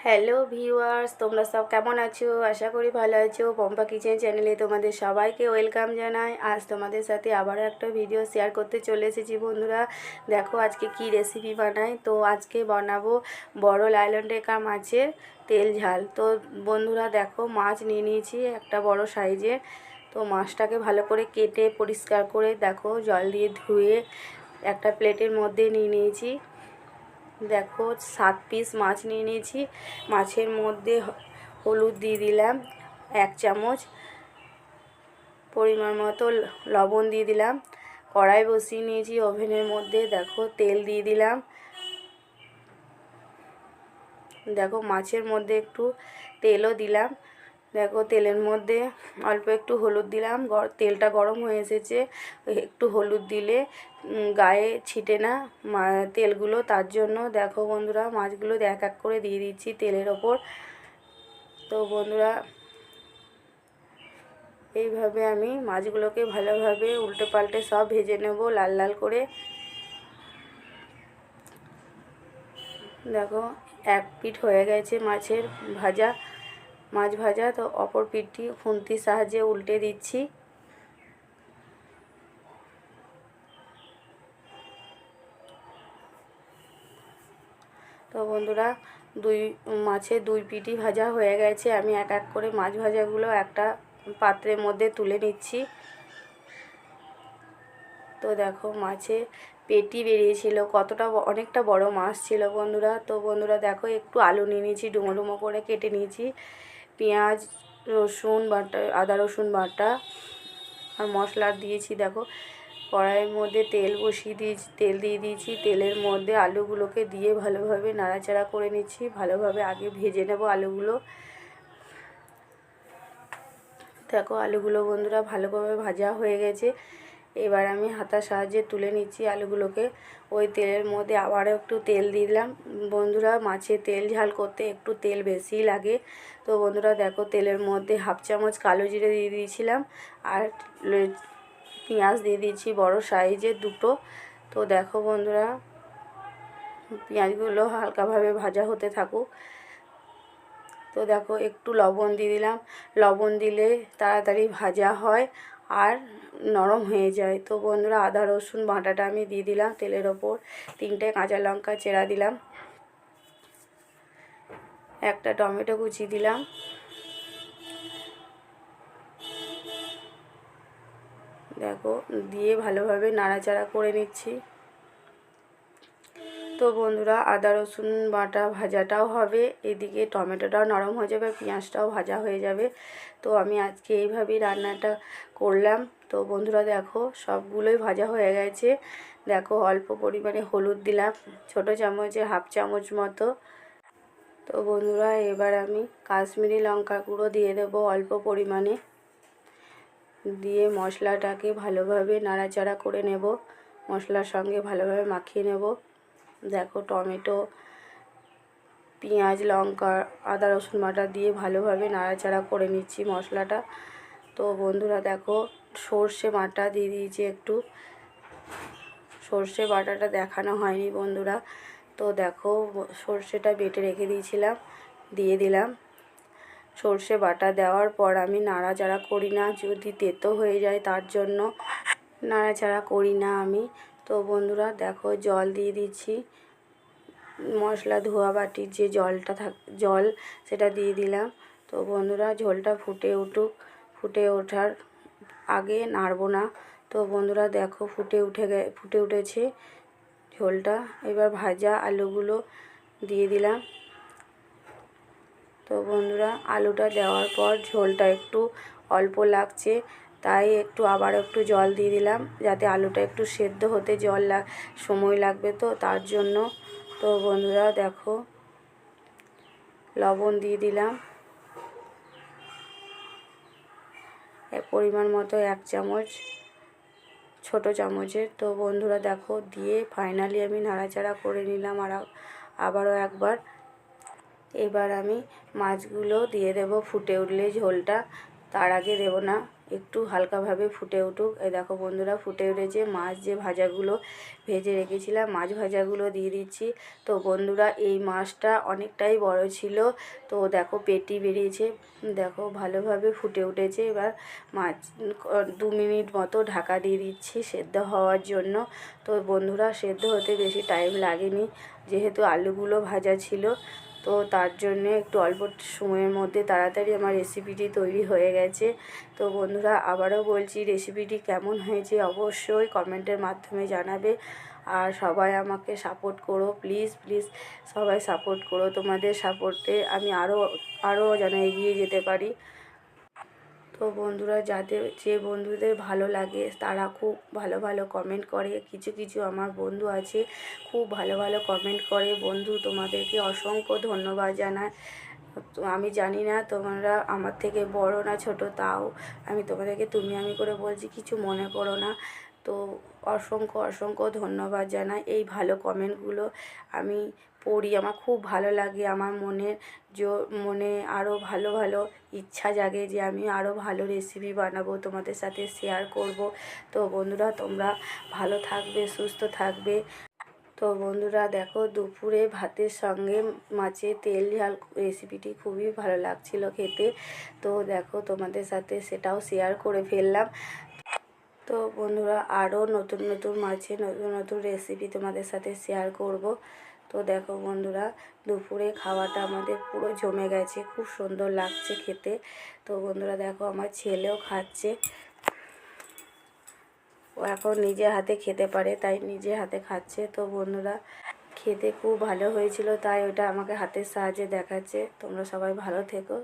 Hello viewers, তোমরা সব কেমন আছো? আশা করি ভালো আছো। পম্পা কিচেন চ্যানেলে তোমাদের সবাইকে ওয়েলকাম জানাই। আজ তোমাদের সাথে আবারও একটা ভিডিও শেয়ার করতে চলে এসেছি বন্ধুরা। দেখো আজকে কি রেসিপি বানাই। তো আজকে বানাবো বড় লাইলন টেকা মাছের তেল ঝাল। তো বন্ধুরা দেখো মাছ নিয়ে নিয়েছি একটা বড় সাইজের। তো মাছটাকে ভালো করে কেটে পরিষ্কার করে দেখো জল দিয়ে ধুয়ে একটা প্লেটের মধ্যে নিয়ে নিয়েছি। দেখো 7 পিস মাছ নিয়ে নিয়েছি। মাছের মধ্যে হলুদ দিয়ে দিলাম 1 চামচ, পরিমাণ মতো লবণ দিয়ে দিলাম। কড়াই বসিয়ে নিয়েছি ওভেনের মধ্যে। দেখো তেল দিয়ে দিলাম। দেখো মাছের মধ্যে একটু তেলও দিলাম। দেখো তেলের মধ্যে অল্প একটু হলুদ দিলাম। তেলটা গরম হয়ে এসেছে। একটু হলুদ দিলে গায়ে ছিটে না তেলগুলো, তার জন্য দেখো বন্ধুরা মাছগুলো এক এক করে দিয়ে দিচ্ছি তেলের ওপর। তো বন্ধুরা এইভাবে আমি মাছগুলোকে ভালোভাবে উল্টে পাল্টে সব ভেজে নেব লাল লাল করে। দেখো এক পিঠ হয়ে গেছে মাছ ভাজা। তো অপর পিঠটি খুন্তির সাহায্যে উল্টে দিচ্ছি। তো বন্ধুরা মাছের দুই পিঠই ভাজা হয়ে গেছে। আমি এক এক করে মাছ ভাজাগুলো একটা পাত্রের মধ্যে তুলে নিচ্ছি। তো দেখো মাছের পেটি বেরিয়েছিল, অনেকটা বড় মাছ ছিল বন্ধুরা। তো বন্ধুরা দেখো একটু আলু নিয়ে নিয়েছি, ডুমো ডুমো করে কেটে নিয়েছি। পেঁয়াজ, রসুন বাটা, আদা রসুন বাটা আর মশলা দিয়েছি। দেখো কড়াইয়ের মধ্যে তেল দিয়ে দিয়েছি। তেলের মধ্যে আলুগুলোকে দিয়ে ভালোভাবে নাড়াচাড়া করে নিচ্ছি। ভালোভাবে আগে ভেজে নেব আলুগুলো। দেখো আলুগুলো বন্ধুরা ভালোভাবে ভাজা হয়ে গেছে। এবার আমি হাতার সাহায্যে তুলে নিচ্ছি আলুগুলোকে। ওই তেলের মধ্যে আবারও একটু তেল দিলাম। বন্ধুরা মাছে তেল ঝাল করতে একটু তেল বেশি লাগে। তো বন্ধুরা দেখো তেলের মধ্যে 1/2 চামচ কালো জিরে দিয়ে দিয়েছিলাম আর পেঁয়াজ দিয়ে দিয়েছি বড় সাইজের দুটো। তো দেখো বন্ধুরা পেঁয়াজগুলো হালকাভাবে ভাজা হতে থাকুক। তো দেখো একটু লবণ দিয়ে দিলাম। লবণ দিলে তাড়াতাড়ি ভাজা হয় আর নরম হয়ে যায়। তো বন্ধুরা আদা রসুন বাটাটা আমি দিয়ে দিলাম তেলের ওপর। 3টে কাঁচা লঙ্কা চেরা দিলাম। একটা টমেটো কুচি দিলাম। দেখো দিয়ে ভালোভাবে নাড়াচাড়া করে নিচ্ছি। তো বন্ধুরা আদা রসুন বাটা ভাজাটাও হবে, এদিকে টমেটোটাও নরম হয়ে যাবে, পেঁয়াজটাও ভাজা হয়ে যাবে। তো আমি আজকে এইভাবেই রান্নাটা করলাম। তো বন্ধুরা দেখো সবগুলোই ভাজা হয়ে গেছে। দেখো অল্প পরিমাণে হলুদ দিলাম, ছোটো চামচে 1/2 চামচ মতো। তো বন্ধুরা এবার আমি কাশ্মীরি লঙ্কা গুঁড়ো দিয়ে দেবো অল্প পরিমাণে। দিয়ে মশলাটাকে ভালোভাবে নাড়াচাড়া করে নেব, মশলার সঙ্গে ভালোভাবে মাখিয়ে নেব। দেখো টমেটো, পেঁয়াজ, লঙ্কা, আদা রসুন বাটা দিয়ে ভালোভাবে নাড়াচাড়া করে নিচ্ছি মশলাটা। তো বন্ধুরা দেখো সর্ষে বাটা দিয়ে দিয়েছি একটু। সর্ষে বাটাটা দেখানো হয়নি বন্ধুরা। তো দেখো সর্ষেটা বেটে রেখে দিয়েছিলাম, দিয়ে দিলাম। সর্ষে বাটা দেওয়ার পর আমি নাড়াচাড়া করি না, যদি তেতো হয়ে যায় তার জন্য নাড়াচাড়া করি না আমি। তো বন্ধুরা দেখো জল দিয়ে দিচ্ছি। মশলা ধোয়া বাটির যে জল সেটা দিয়ে দিলাম। তো বন্ধুরা ঝোলটা ফুটে ওঠার আগে নাড়ব না। তো বন্ধুরা দেখো ফুটে উঠেছে ঝোলটা। এবার ভাজা আলুগুলো দিয়ে দিলাম। তো বন্ধুরা আলুটা দেওয়ার পর ঝোলটা একটু অল্প লাগছে, তাই আবার একটু জল দিয়ে দিলাম, যাতে আলুটা একটু সেদ্ধ হতে সময় লাগবে, তো তার জন্য। তো বন্ধুরা দেখো লবণ দিয়ে দিলাম পরিমাণ মতো 1 চামচ ছোটো চামচের। তো বন্ধুরা দেখো দিয়ে ফাইনালি আমি নাড়াচাড়া করে নিলাম আর আবারও একবার। এবার আমি মাছগুলো দিয়ে দেব ফুটে উঠলে ঝোলটা, তার আগে দেব না। একটু হালকাভাবে ফুটে উঠুক। এই দেখো বন্ধুরা ফুটে উঠেছে। মাছ যে ভাজাগুলো ভেজে রেখেছিলাম মাছ ভাজাগুলো দিয়ে দিচ্ছি। তো বন্ধুরা এই মাছটা অনেকটাই বড় ছিল, তো দেখো পেটি বেরিয়েছে, দেখো ভালোভাবে ফুটে উঠেছে। এবার মাছ 2 মিনিট মতো ঢাকা দিয়ে দিচ্ছি সেদ্ধ হওয়ার জন্য। তো বন্ধুরা সেদ্ধ হতে বেশি টাইম লাগেনি, যেহেতু আলুগুলো ভাজা ছিল, তো তার জন্য একটু অল্প সময়ের মধ্যে তাড়াতাড়ি আমার রেসিপিটি তৈরি হয়ে গেছে। তো বন্ধুরা আবারও বলছি, রেসিপিটি কেমন হয়েছে অবশ্যই কমেন্টের মাধ্যমে জানাবে। আর সবাই আমাকে সাপোর্ট করো, প্লিজ প্লিজ সবাই সাপোর্ট করো। তোমাদের সাপোর্টে আমি আরও যেন এগিয়ে যেতে পারি। তো বন্ধুরা যে বন্ধুদের ভালো লাগে তারা খুব ভালো ভালো কমেন্ট করে। কিছু কিছু আমার বন্ধু আছে খুব ভালো ভালো কমেন্ট করে। বন্ধু তোমাদেরকে অসংখ্য ধন্যবাদ জানাই। তো আমি জানি না তোমরা আমার থেকে বড় না ছোট, তাও আমি তোমাদেরকে তুমি আমি করে বলছি, কিছু মনে করো না। তো অসংখ্য অসংখ্য ধন্যবাদ জানাই। এই ভালো কমেন্টগুলো আমি পড়ি, আমার খুব ভালো লাগে। আমার মনে আরও ভালো ভালো ইচ্ছা জাগে যে আমি আরও ভালো রেসিপি বানাবো, তোমাদের সাথে শেয়ার করব। তো বন্ধুরা তোমরা ভালো থাকবে, সুস্থ থাকবে। তো বন্ধুরা দেখো দুপুরে ভাতের সঙ্গে মাছের তেল ঝাল রেসিপিটি খুবই ভালো লাগছিল খেতে। তো দেখো তোমাদের সাথে সেটাও শেয়ার করে ফেললাম। তো বন্ধুরা আরও নতুন নতুন মাছের নতুন নতুন রেসিপি তোমাদের সাথে শেয়ার করব। তো দেখো বন্ধুরা দুপুরে খাওয়াটা আমাদের পুরো জমে গেছে, খুব সুন্দর লাগছে খেতে। তো বন্ধুরা দেখো আমার ছেলেও খাচ্ছে, ও এখন নিজে হাতে খেতে পারে তাই নিজে হাতে খাচ্ছে। তো বন্ধুরা খেতে খুব ভালো হয়েছিল, তাই ওটা আমাকে হাতের সাহায্যে দেখাচ্ছে। তোমরা সবাই ভালো থেকো।